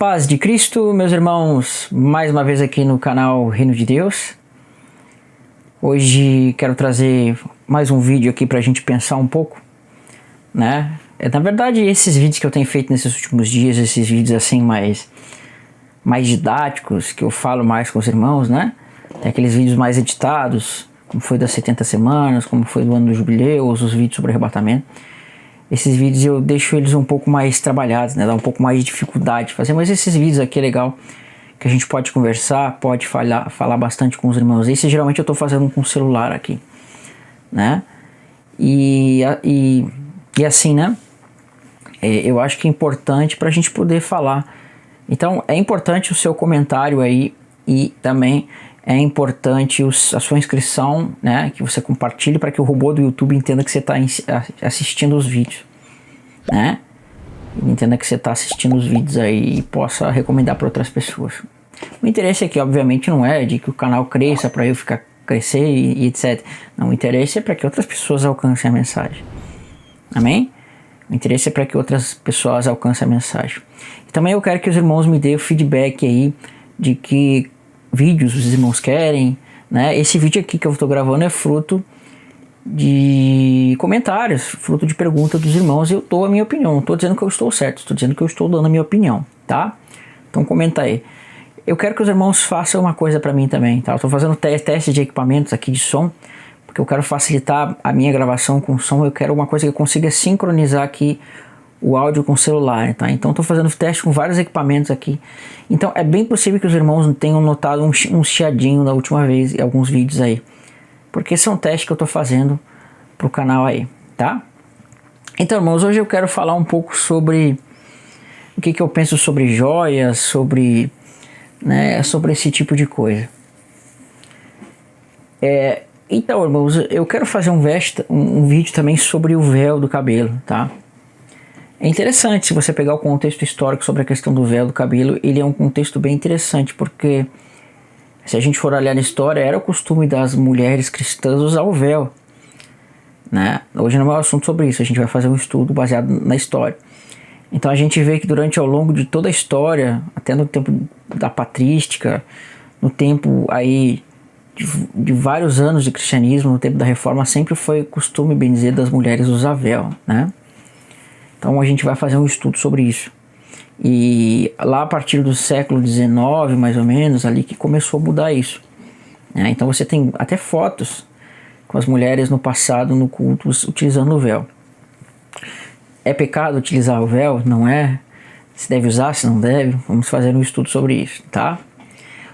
Paz de Cristo, meus irmãos, mais uma vez aqui no canal Reino de Deus. Hoje quero trazer mais um vídeo aqui para a gente pensar um pouco, né? Na verdade, esses vídeos que eu tenho feito nesses últimos dias, esses vídeos assim mais didáticos, que eu falo mais com os irmãos, né? Tem aqueles vídeos mais editados, como foi das 70 semanas, como foi do ano do jubileu, os vídeos sobre arrebatamento. Esses vídeos eu deixo eles um pouco mais trabalhados, né? Dá um pouco mais de dificuldade de fazer, mas esses vídeos aqui é legal, que a gente pode conversar, pode falar bastante com os irmãos. Esse geralmente eu estou fazendo com o celular aqui, né? E assim, né? Eu acho que é importante para a gente poder falar. Então é importante o seu comentário aí e também é importante a sua inscrição, né, que você compartilhe para que o robô do YouTube entenda que você está assistindo os vídeos, né? Entenda que você está assistindo os vídeos aí e possa recomendar para outras pessoas. O interesse aqui, obviamente, não é de que o canal cresça para eu ficar crescer e etc. Não, o interesse é para que outras pessoas alcancem a mensagem. Amém? O interesse é para que outras pessoas alcancem a mensagem. E também eu quero que os irmãos me deem o feedback aí de que vídeos os irmãos querem, né? Esse vídeo aqui que eu estou gravando é fruto de comentários, fruto de pergunta dos irmãos. Eu dou a minha opinião, não estou dizendo que eu estou certo, estou dizendo que eu estou dando a minha opinião, tá? Então comenta aí. Eu quero que os irmãos façam uma coisa para mim também, tá? Eu estou fazendo teste de equipamentos aqui de som, porque eu quero facilitar a minha gravação com som. Eu quero uma coisa que eu consiga sincronizar aqui o áudio com o celular, tá? Então estou fazendo teste com vários equipamentos aqui. Então é bem possível que os irmãos tenham notado um chiadinho da última vez em alguns vídeos aí, porque são testes que eu estou fazendo pro canal aí, tá? Então, irmãos, hoje eu quero falar um pouco sobre o que eu penso sobre joias, sobre esse tipo de coisa. Então, irmãos, eu quero fazer um vídeo também sobre o véu do cabelo, tá? É interessante, se você pegar o contexto histórico sobre a questão do véu do cabelo, ele é um contexto bem interessante, porque se a gente for olhar na história, era o costume das mulheres cristãs usar o véu, né? Hoje não é um assunto sobre isso, a gente vai fazer um estudo baseado na história. Então a gente vê que ao longo de toda a história, até no tempo da patrística, no tempo aí de vários anos de cristianismo, no tempo da reforma, sempre foi costume, bem dizer, das mulheres usar véu, né? Então a gente vai fazer um estudo sobre isso. E lá a partir do século XIX, mais ou menos, ali que começou a mudar isso, né? Então você tem até fotos com as mulheres no passado, no culto, utilizando o véu. É pecado utilizar o véu? Não é? Se deve usar, se não deve? Vamos fazer um estudo sobre isso, tá?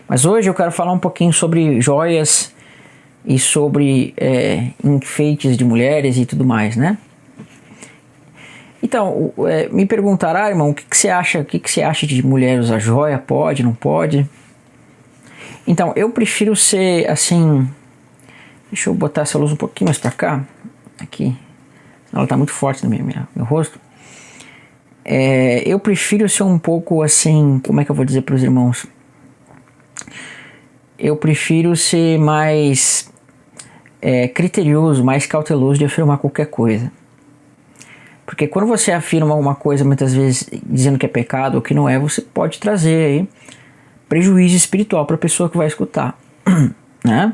Mas hoje eu quero falar um pouquinho sobre joias e sobre enfeites de mulheres e tudo mais, né? Então, me perguntará, irmão, o que você acha? O que você acha de mulher usar joia? Pode, não pode? Então, eu prefiro ser assim. Deixa eu botar essa luz um pouquinho mais pra cá. Aqui. Ela tá muito forte no meu rosto. Eu prefiro ser um pouco assim. Como é que eu vou dizer para os irmãos? Eu prefiro ser mais criterioso, mais cauteloso de afirmar qualquer coisa. Porque quando você afirma alguma coisa, muitas vezes dizendo que é pecado ou que não é, você pode trazer aí prejuízo espiritual para a pessoa que vai escutar, né?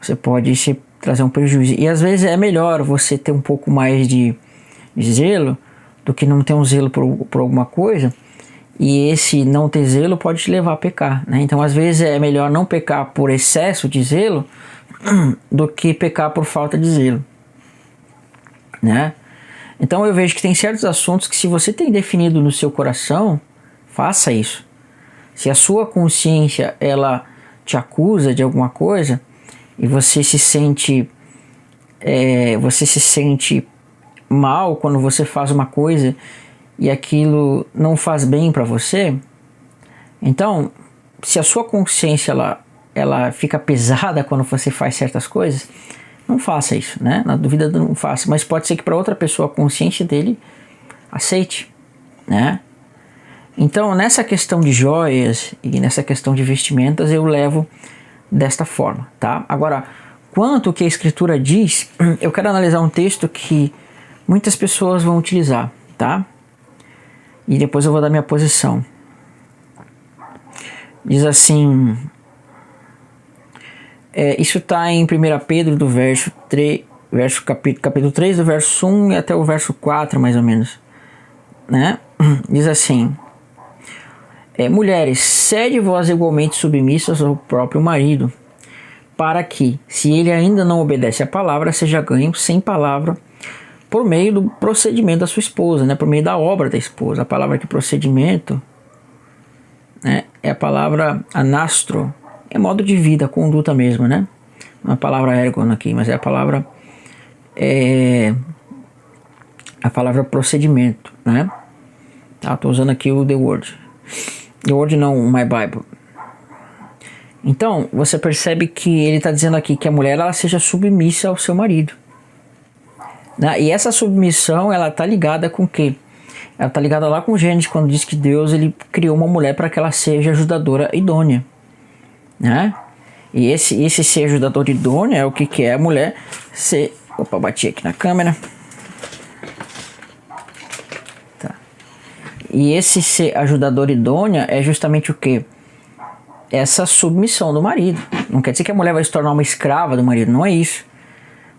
Você pode trazer um prejuízo. E às vezes é melhor você ter um pouco mais de zelo do que não ter um zelo por alguma coisa. E esse não ter zelo pode te levar a pecar, né? Então às vezes é melhor não pecar por excesso de zelo do que pecar por falta de zelo, né? Então eu vejo que tem certos assuntos que, se você tem definido no seu coração, faça isso. Se a sua consciência ela te acusa de alguma coisa e você se sente mal quando você faz uma coisa e aquilo não faz bem para você, então se a sua consciência ela fica pesada quando você faz certas coisas, não faça isso, né? Na dúvida, não faça. Mas pode ser que para outra pessoa a consciência dele aceite, né? Então, nessa questão de joias e nessa questão de vestimentas, eu levo desta forma, tá? Agora, quanto que a Escritura diz, eu quero analisar um texto que muitas pessoas vão utilizar, tá? E depois eu vou dar minha posição. Diz assim, isso está em 1 Pedro do verso 3, capítulo 3 do verso 1 e até o verso 4 mais ou menos, né? Diz assim, mulheres, sede vós igualmente submissas ao próprio marido, para que, se ele ainda não obedece à palavra, seja ganho sem palavra por meio do procedimento da sua esposa, né? Por meio da obra da esposa. A palavra aqui procedimento, né? É a palavra anastro, é modo de vida, conduta mesmo, né? Não é a palavra ergon aqui, mas é a palavra procedimento, né? Tá, tô usando aqui o The Word. The Word não, My Bible. Então, você percebe que ele está dizendo aqui que a mulher ela seja submissa ao seu marido, né? E essa submissão, ela está ligada com o quê? Ela está ligada lá com Gênesis, quando diz que Deus ele criou uma mulher para que ela seja ajudadora idônea, né? E esse ser ajudador idônea é o que é a mulher ser... Opa, bati aqui na câmera. Tá. E esse ser ajudador idônea é justamente o que? Essa submissão do marido. Não quer dizer que a mulher vai se tornar uma escrava do marido, não é isso.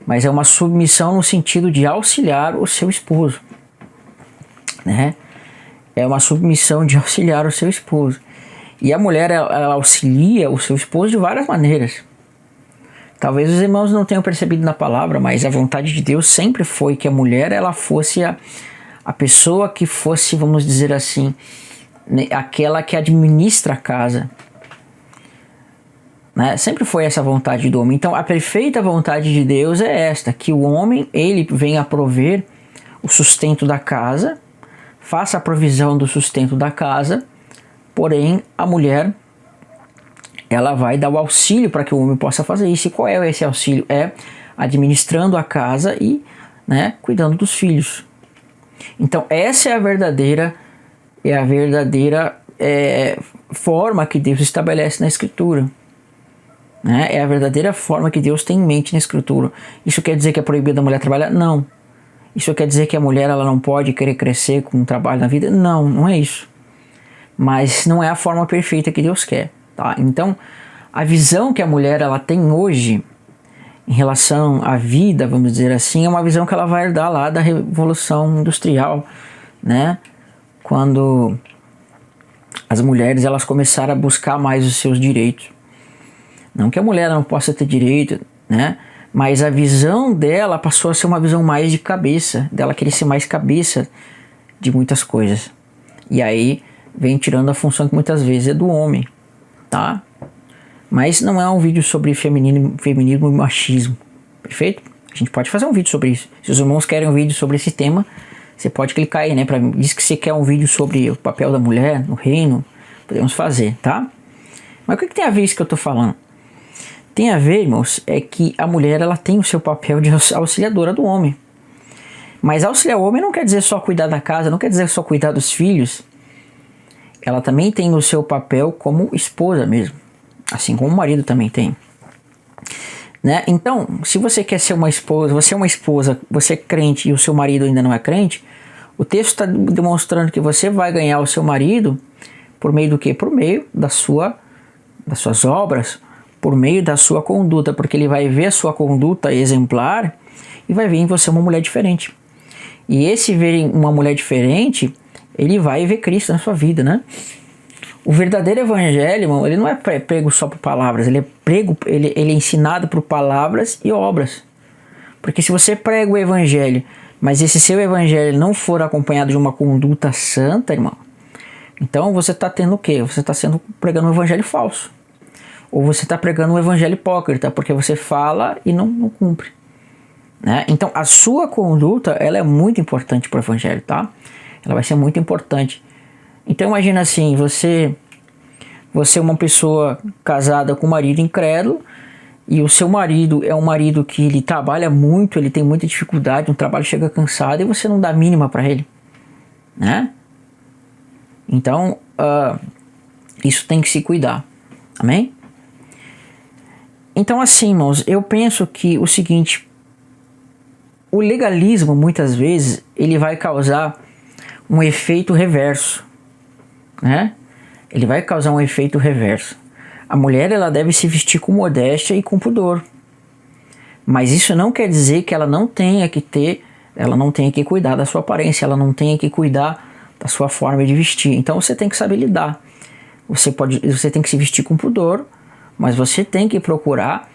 Mas é uma submissão no sentido de auxiliar o seu esposo, né? É uma submissão de auxiliar o seu esposo. E a mulher ela auxilia o seu esposo de várias maneiras. Talvez os irmãos não tenham percebido na palavra, mas a vontade de Deus sempre foi que a mulher ela fosse a pessoa que fosse, vamos dizer assim, aquela que administra a casa, né? Sempre foi essa vontade do homem. Então a perfeita vontade de Deus é esta, que o homem ele venha a prover o sustento da casa, faça a provisão do sustento da casa, porém a mulher ela vai dar o auxílio para que o homem possa fazer isso. E qual é esse auxílio? É administrando a casa e, né, cuidando dos filhos. Então essa é a verdadeira forma que Deus estabelece na Escritura, né? É a verdadeira forma que Deus tem em mente na Escritura. Isso quer dizer que é proibido a mulher trabalhar? Não. Isso quer dizer que a mulher ela não pode querer crescer com um trabalho na vida? Não, não é isso. Mas não é a forma perfeita que Deus quer, tá? Então, a visão que a mulher ela tem hoje em relação à vida, vamos dizer assim, é uma visão que ela vai herdar lá da Revolução Industrial, né? Quando as mulheres elas começaram a buscar mais os seus direitos. Não que a mulher não possa ter direito, né? Mas a visão dela passou a ser uma visão mais de cabeça, dela querer ser mais cabeça de muitas coisas. E aí vem tirando a função que muitas vezes é do homem, tá? Mas não é um vídeo sobre feminismo e machismo, perfeito? A gente pode fazer um vídeo sobre isso. Se os irmãos querem um vídeo sobre esse tema, você pode clicar aí, né? Diz que você quer um vídeo sobre o papel da mulher no reino, podemos fazer, tá? Mas o que tem a ver isso que eu tô falando? Tem a ver, irmãos, é que a mulher ela tem o seu papel de auxiliadora do homem. Mas auxiliar o homem não quer dizer só cuidar da casa, não quer dizer só cuidar dos filhos. Ela também tem o seu papel como esposa mesmo, assim como o marido também tem, né? Então, se você quer ser uma esposa, você é crente e o seu marido ainda não é crente, o texto está demonstrando que você vai ganhar o seu marido por meio do quê? Por meio das suas obras, por meio da sua conduta, porque ele vai ver a sua conduta exemplar e vai ver em você uma mulher diferente. E esse ver uma mulher diferente, ele vai ver Cristo na sua vida, né? O verdadeiro evangelho, irmão, ele não é prego só por palavras, ele é ensinado por palavras e obras. Porque se você prega o evangelho, mas esse seu evangelho não for acompanhado de uma conduta santa, irmão, então você está tendo o quê? Você está pregando um evangelho falso. Ou você está pregando um evangelho hipócrita, porque você fala e não cumpre, né? Então a sua conduta ela é muito importante para o evangelho, tá? Ela vai ser muito importante. Então imagina assim, você é uma pessoa casada com um marido incrédulo, e o seu marido é um marido que ele trabalha muito, ele tem muita dificuldade, no trabalho chega cansado e você não dá a mínima para ele, né? Então isso tem que se cuidar, amém? Então assim, irmãos, eu penso que o seguinte, o legalismo muitas vezes ele vai causar um efeito reverso, né? ele vai causar um efeito reverso. A mulher, ela deve se vestir com modéstia e com pudor. Mas isso não quer dizer que ela não tenha que cuidar da sua aparência, ela não tenha que cuidar da sua forma de vestir. Então você tem que saber lidar. Você tem que se vestir com pudor, mas você tem que procurar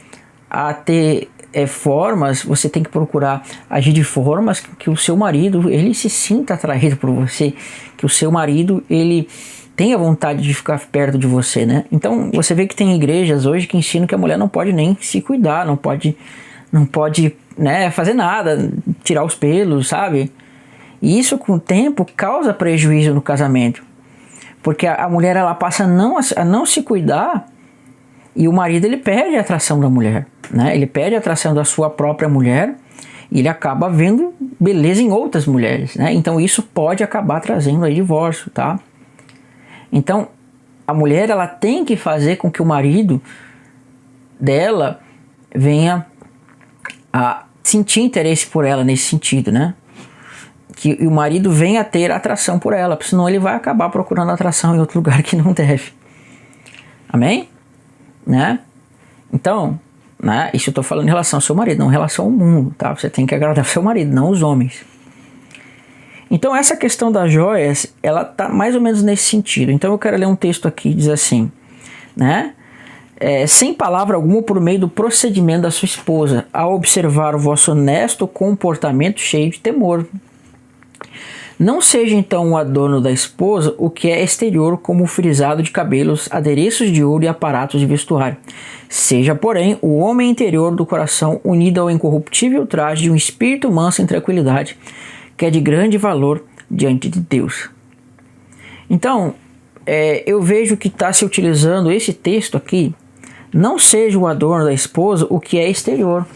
ter formas, você tem que procurar agir de formas que o seu marido, ele se sinta atraído por você, que o seu marido, ele tenha vontade de ficar perto de você, né? Então você vê que tem igrejas hoje que ensinam que a mulher não pode nem se cuidar, não pode, né, fazer nada, tirar os pelos, sabe? E isso com o tempo causa prejuízo no casamento, porque a mulher, ela passa a não se cuidar, e o marido, ele perde a atração da mulher, né? Ele perde a atração da sua própria mulher e ele acaba vendo beleza em outras mulheres, né? Então isso pode acabar trazendo aí divórcio, tá? Então a mulher, ela tem que fazer com que o marido dela venha a sentir interesse por ela nesse sentido, né? Que o marido venha a ter atração por ela, porque senão ele vai acabar procurando atração em outro lugar que não deve. Amém? Né? Então, né, isso eu estou falando em relação ao seu marido, não em relação ao mundo, tá? Você tem que agradar o seu marido, não os homens. Então essa questão das joias, ela está mais ou menos nesse sentido. Então eu quero ler um texto aqui, diz assim, né? Sem palavra alguma, por meio do procedimento da sua esposa, ao observar o vosso honesto comportamento cheio de temor. Não seja então o adorno da esposa o que é exterior, como o frisado de cabelos, adereços de ouro e aparatos de vestuário. Seja, porém, o homem interior do coração unido ao incorruptível traje de um espírito manso em tranquilidade, que é de grande valor diante de Deus. Então, eu vejo que está se utilizando esse texto aqui. Não seja o adorno da esposa o que é exterior.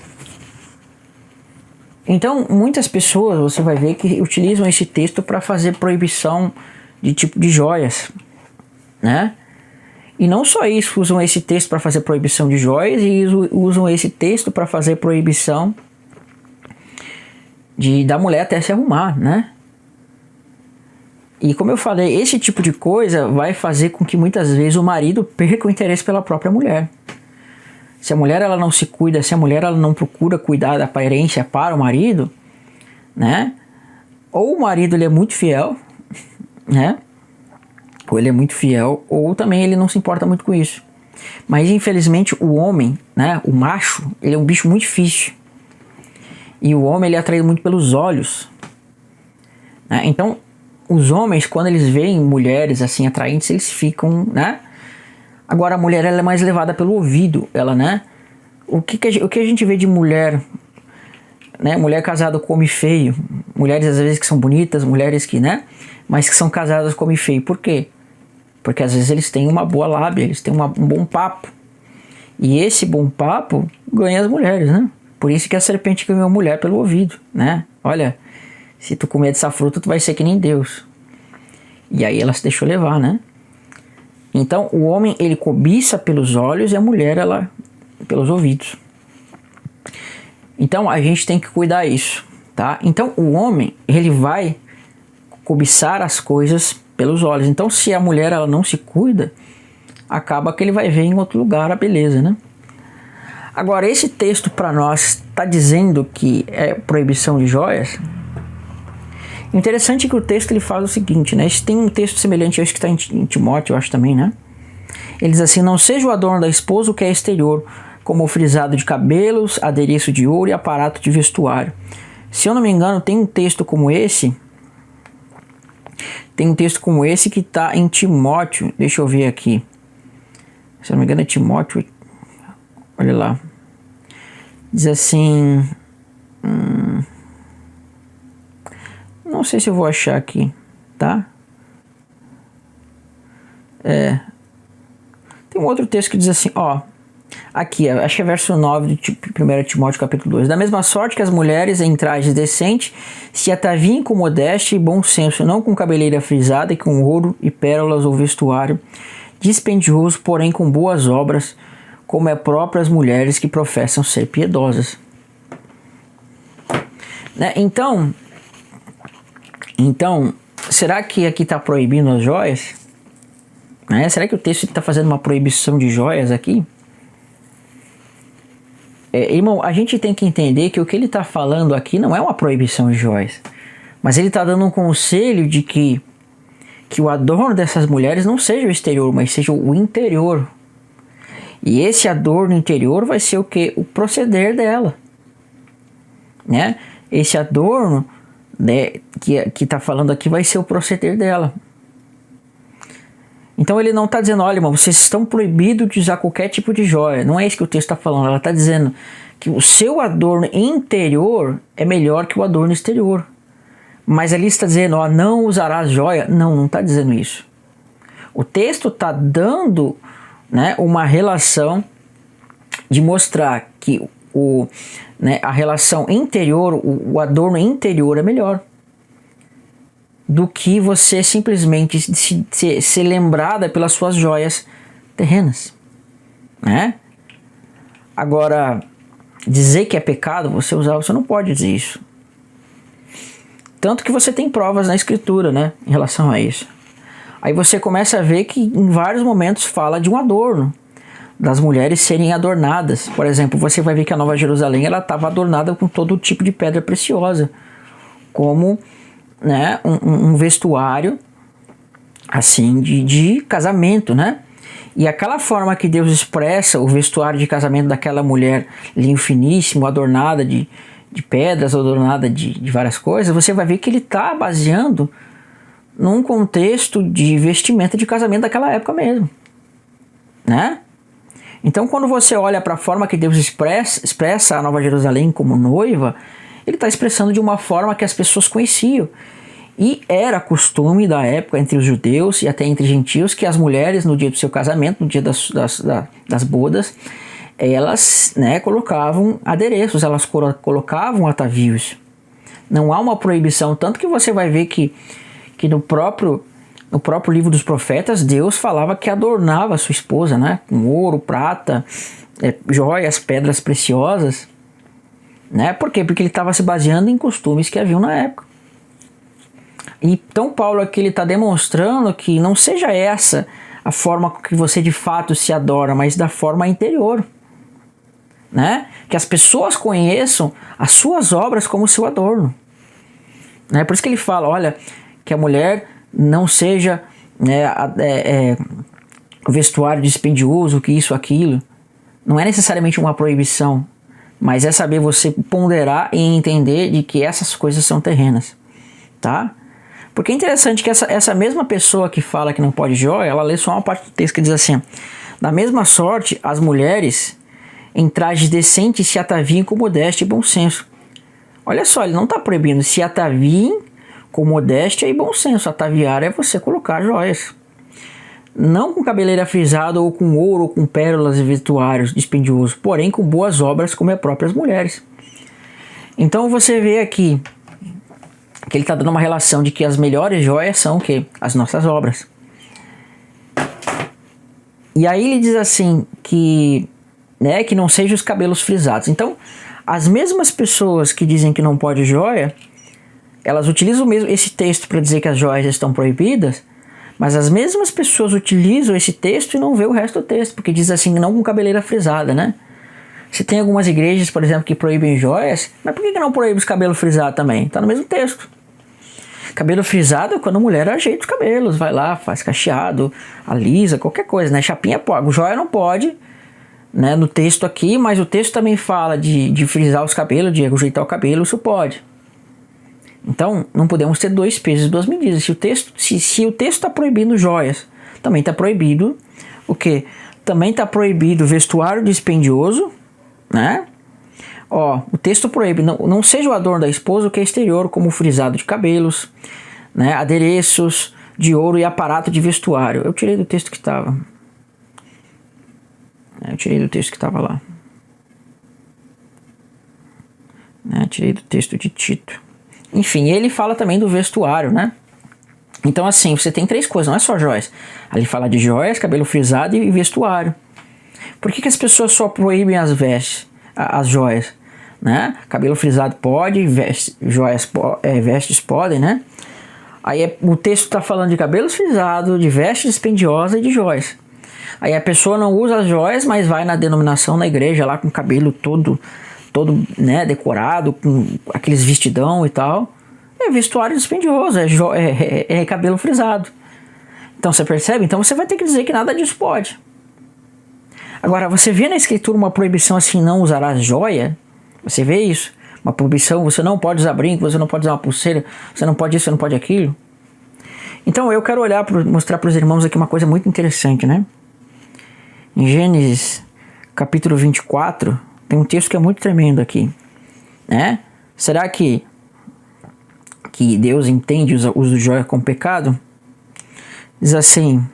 Então, muitas pessoas, você vai ver que utilizam esse texto para fazer proibição de tipo de joias, né? E não só isso, usam esse texto para fazer proibição de joias e usam esse texto para fazer proibição da mulher até se arrumar, né? E como eu falei, esse tipo de coisa vai fazer com que muitas vezes o marido perca o interesse pela própria mulher. Se a mulher, ela não se cuida, se a mulher, ela não procura cuidar da aparência para o marido, né? Ou o marido, ele é muito fiel, né? Ou ele é muito fiel, ou também ele não se importa muito com isso. Mas infelizmente o homem, né? O macho, ele é um bicho muito difícil. E o homem, ele é atraído muito pelos olhos, né? Então os homens, quando eles veem mulheres assim atraentes, eles ficam, né? Agora a mulher, ela é mais levada pelo ouvido, ela, né? O que a gente vê de mulher, né? Mulher casada come feio, mulheres às vezes que são bonitas, mulheres que, né? Mas que são casadas come feio. Por quê? Porque às vezes eles têm uma boa lábia, eles têm um bom papo. E esse bom papo ganha as mulheres, né? Por isso que a serpente ganhou a mulher pelo ouvido, né? Olha, se tu comer dessa fruta, tu vai ser que nem Deus. E aí ela se deixou levar, né? Então o homem, ele cobiça pelos olhos e a mulher, ela pelos ouvidos. Então a gente tem que cuidar disso, tá? Então o homem, ele vai cobiçar as coisas pelos olhos. Então se a mulher, ela não se cuida, acaba que ele vai ver em outro lugar a beleza, né? Agora esse texto para nós está dizendo que é proibição de joias. Interessante que o texto, ele fala o seguinte, né? Tem um texto semelhante a esse que está em Timóteo, eu acho também, né? Ele diz assim: não seja o adorno da esposa o que é exterior, como o frisado de cabelos, adereço de ouro e aparato de vestuário. Se eu não me engano, tem um texto como esse. Tem um texto como esse que está em Timóteo. Deixa eu ver aqui. Se eu não me engano é Timóteo. Olha lá. Diz assim... não sei se eu vou achar aqui, tá? Tem um outro texto que diz assim, ó. Aqui, acho que é verso 9 de 1 Timóteo capítulo 2. Da mesma sorte que as mulheres em trajes decentes se ataviem com modéstia e bom senso, não com cabeleira frisada e com ouro e pérolas ou vestuário dispendioso, porém com boas obras, como é próprio as mulheres que professam ser piedosas. Né? Então, será que aqui está proibindo as joias? Né? Será que o texto está fazendo uma proibição de joias aqui? Irmão, a gente tem que entender que o que ele está falando aqui não é uma proibição de joias, mas ele está dando um conselho de que o adorno dessas mulheres não seja o exterior, mas seja o interior. E esse adorno interior vai ser o que? O proceder dela. Né? Esse adorno, né, que está falando aqui vai ser o proceder dela. Então ele não está dizendo, olha, irmão, vocês estão proibidos de usar qualquer tipo de joia. Não é isso que o texto está falando. Ela está dizendo que o seu adorno interior é melhor que o adorno exterior. Mas ali está dizendo, ó, não usarás joia. Não está dizendo isso. O texto está dando, né, uma relação de mostrar que a relação interior, o adorno interior é melhor do que você simplesmente ser lembrada pelas suas joias terrenas, né? Agora, dizer que é pecado você usar, você não pode dizer isso. Tanto que você tem provas na escritura, né, em relação a isso. Aí você começa a ver que em vários momentos fala de um adorno, das mulheres serem adornadas. Por exemplo, você vai ver que a Nova Jerusalém ela estava adornada com todo tipo de pedra preciosa, como, né, um vestuário assim de casamento, né? E aquela forma que Deus expressa o vestuário de casamento daquela mulher, linho finíssimo, adornada de pedras, adornada de várias coisas, você vai ver que ele está baseando num contexto de vestimenta de casamento daquela época mesmo, né? Então, quando você olha para a forma que Deus expressa a Nova Jerusalém como noiva, ele está expressando de uma forma que as pessoas conheciam. E era costume da época entre os judeus e até entre gentios que as mulheres, no dia do seu casamento, no dia das bodas, elas, né, colocavam adereços, elas colocavam atavios. Não há uma proibição, tanto que você vai ver que no próprio livro dos profetas, Deus falava que adornava a sua esposa, né, com ouro, prata, joias, pedras preciosas. Né? Por quê? Porque ele estava se baseando em costumes que haviam na época. Então Paulo aqui está demonstrando que não seja essa a forma que você de fato se adora, mas da forma interior. Né? Que as pessoas conheçam as suas obras como seu adorno. Né? Por isso que ele fala, olha, que a mulher não seja, né, vestuário dispendioso, que isso, aquilo. Não é necessariamente uma proibição, mas é saber você ponderar e entender de que essas coisas são terrenas, tá? Porque é interessante que essa mesma pessoa que fala que não pode joia, ela lê só uma parte do texto que diz assim: da mesma sorte, as mulheres em trajes decentes se ataviem com modéstia e bom senso. Olha só, ele não está proibindo se ataviem com modéstia e bom senso. Ataviar é você colocar joias. Não com cabeleira frisada ou com ouro ou com pérolas e vestuários dispendiosos, porém com boas obras como as próprias mulheres. Então você vê aqui que ele está dando uma relação de que as melhores joias são o quê? As nossas obras. E aí ele diz assim que, né, que não sejam os cabelos frisados. Então, as mesmas pessoas que dizem que não pode joia, elas utilizam mesmo esse texto para dizer que as joias estão proibidas, mas as mesmas pessoas utilizam esse texto e não vê o resto do texto, porque diz assim, não com cabeleira frisada, né? Se tem algumas igrejas, por exemplo, que proíbem joias, mas por que não proíbe os cabelos frisados também? Está no mesmo texto. Cabelo frisado é quando a mulher ajeita os cabelos, vai lá, faz cacheado, alisa, qualquer coisa, né? Chapinha pode, joia não pode, né? No texto aqui, mas o texto também fala de frisar os cabelos, de ajeitar o cabelo, isso pode. Então, não podemos ter dois pesos e duas medidas. Se o texto está proibindo joias, também está proibido o quê? Também está proibido vestuário dispendioso, né? Ó, o texto proíbe, não seja o adorno da esposa o que é exterior, como o frisado de cabelos, né? Adereços de ouro e aparato de vestuário. Eu tirei do texto que estava. Eu tirei do texto que estava lá. Tirei do texto de Tito. Enfim, ele fala também do vestuário, né? Então assim, você tem três coisas, não é só joias. Ali fala de joias, cabelo frisado e vestuário. Por que as pessoas só proíbem as vestes, as joias? Né? Cabelo frisado pode, vestes podem, né? Aí o texto está falando de cabelos frisados, de vestes dispendiosas e de joias. Aí a pessoa não usa as joias, mas vai na denominação, na igreja, lá com o cabelo todo né, decorado, com aqueles vestidão e tal. É vestuário dispendioso, é cabelo frisado. Então você percebe? Então você vai ter que dizer que nada disso pode. Agora, você vê na escritura uma proibição assim, não usarás joia? Você vê isso? Uma proibição, você não pode usar brinco, você não pode usar uma pulseira, você não pode isso, você não pode aquilo. Então eu quero mostrar para os irmãos aqui uma coisa muito interessante, né? Em Gênesis capítulo 24, tem um texto que é muito tremendo aqui, né? Será que Deus entende o uso de joia como pecado? Diz assim,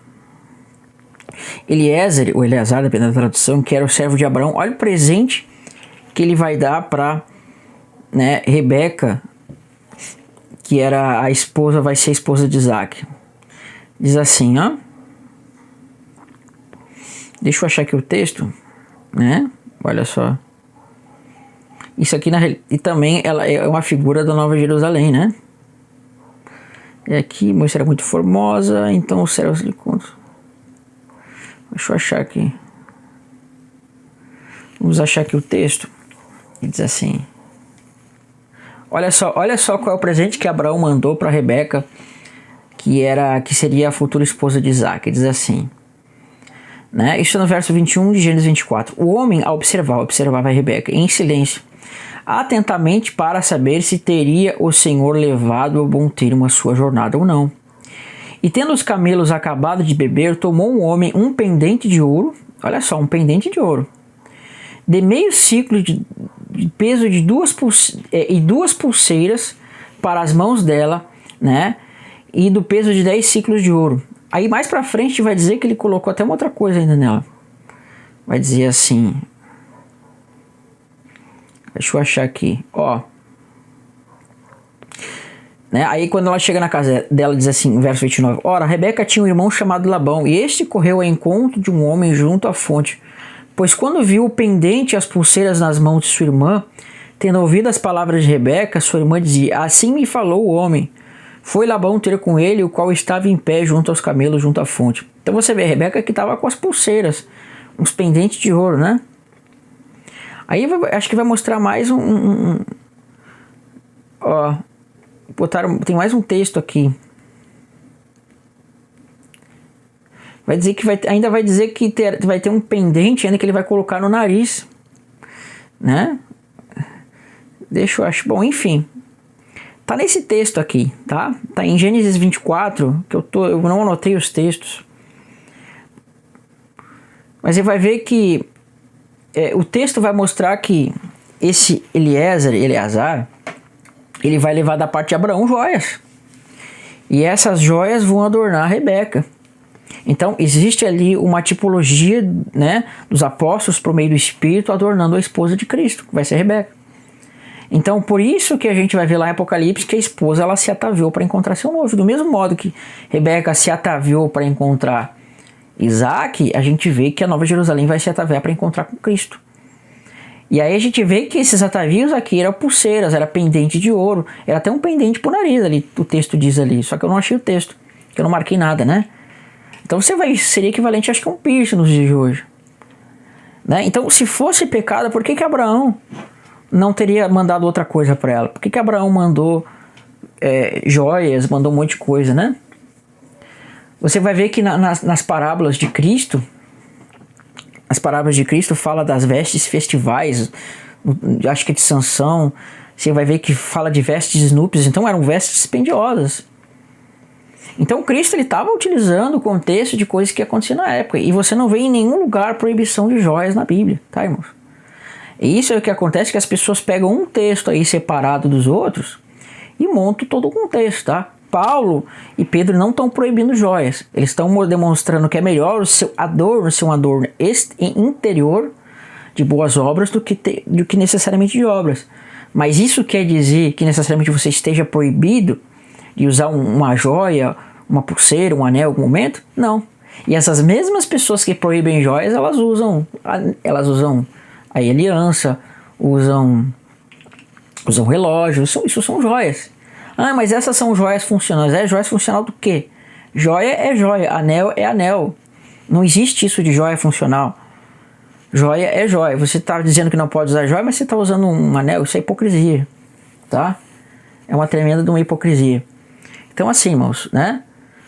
Eliezer, ou Eleazar, dependendo da tradução, que era o servo de Abraão, olha o presente que ele vai dar para, né, Rebeca, que era a esposa, vai ser a esposa de Isaac. Diz assim, ó. Deixa eu achar aqui o texto, né? Olha só. Isso aqui e também ela é uma figura da Nova Jerusalém, né? E aqui, Moisés era muito formosa, então os céus lhe contam. Deixa eu achar aqui. Vamos achar aqui o texto. E diz assim. Olha só qual é o presente que Abraão mandou para Rebeca, que seria a futura esposa de Isaac. Diz assim, né? Isso no verso 21 de Gênesis 24. O homem observava a Rebeca em silêncio, atentamente para saber se teria o Senhor levado a bom termo a sua jornada ou não. E tendo os camelos acabado de beber, tomou um homem um pendente de ouro, olha só, um pendente de ouro, de meio ciclo de peso de duas pulseiras para as mãos dela, né? E do peso de 10 ciclos de ouro. Aí mais pra frente vai dizer que ele colocou até uma outra coisa ainda nela. Vai dizer assim, deixa eu achar aqui, ó. Né? Aí quando ela chega na casa dela, diz assim, verso 29. Ora, Rebeca tinha um irmão chamado Labão, e este correu ao encontro de um homem junto à fonte. Pois quando viu o pendente e as pulseiras nas mãos de sua irmã, tendo ouvido as palavras de Rebeca, sua irmã dizia, assim me falou o homem. Foi Labão ter com ele, o qual estava em pé junto aos camelos, junto à fonte. Então você vê, a Rebeca que estava com as pulseiras, uns pendentes de ouro, né? Aí acho que vai mostrar mais ó, tem mais um texto aqui. Vai dizer que ainda vai dizer que vai ter um pendente ainda que ele vai colocar no nariz, né? Deixa eu achar. Bom, enfim. Tá nesse texto aqui, tá? Tá em Gênesis 24, que eu não anotei os textos. Mas você vai ver que o texto vai mostrar que esse Eleazar, ele vai levar da parte de Abraão joias. E essas joias vão adornar a Rebeca. Então existe ali uma tipologia, né, dos apóstolos por meio do Espírito adornando a esposa de Cristo, que vai ser Rebeca. Então por isso que a gente vai ver lá em Apocalipse que a esposa ela se ataviou para encontrar seu noivo. Do mesmo modo que Rebeca se ataviou para encontrar Isaac, a gente vê que a Nova Jerusalém vai se ataviar para encontrar com Cristo. E aí a gente vê que esses atavios aqui eram pulseiras, era pendente de ouro, era até um pendente pro nariz ali, o texto diz ali, só que eu não achei o texto, que eu não marquei nada, né? Então seria equivalente, acho que a um piercing nos dias de hoje, né? Então se fosse pecado, por que Abraão não teria mandado outra coisa para ela? Por que Abraão mandou joias, mandou um monte de coisa, né? Você vai ver que nas parábolas de Cristo, as parábolas de Cristo fala das vestes festivais, acho que é de Sansão, você vai ver que fala de vestes núpcias, então eram vestes dispendiosas. Então Cristo estava utilizando o contexto de coisas que aconteciam na época, e você não vê em nenhum lugar proibição de joias na Bíblia, tá, irmãos? E isso é o que acontece, que as pessoas pegam um texto aí separado dos outros e montam todo o contexto, tá? Paulo e Pedro não estão proibindo joias, eles estão demonstrando que é melhor o seu adorno ser um adorno interior de boas obras do que necessariamente de obras. Mas isso quer dizer que necessariamente você esteja proibido de usar uma joia, uma pulseira, um anel em algum momento? Não. E essas mesmas pessoas que proíbem joias, elas usam a aliança, usam relógios, isso são joias. Ah, mas essas são joias funcionais. Joias funcional do quê? Joia é joia, anel é anel. Não existe isso de joia funcional. Joia é joia. Você está dizendo que não pode usar joia, mas você está usando um anel. Isso é hipocrisia, tá? É uma tremenda de uma hipocrisia. Então assim, irmãos, né?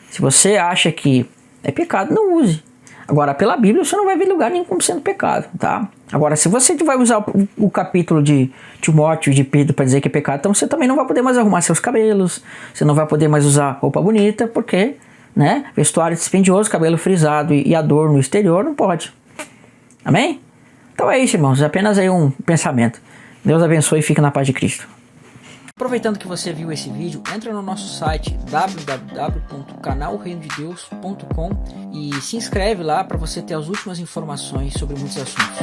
Se você acha que é pecado, não use. Agora, pela Bíblia, você não vai ver lugar nenhum como sendo pecado, tá? Agora, se você vai usar o capítulo de Timóteo, de Pedro, para dizer que é pecado, então você também não vai poder mais arrumar seus cabelos, você não vai poder mais usar roupa bonita, porque, né? Vestuário dispendioso, cabelo frisado e adorno exterior, não pode. Amém? Então é isso, irmãos. Apenas aí um pensamento. Deus abençoe e fique na paz de Cristo. Aproveitando que você viu esse vídeo, entra no nosso site www.canalreinodedeus.com e se inscreve lá para você ter as últimas informações sobre muitos assuntos.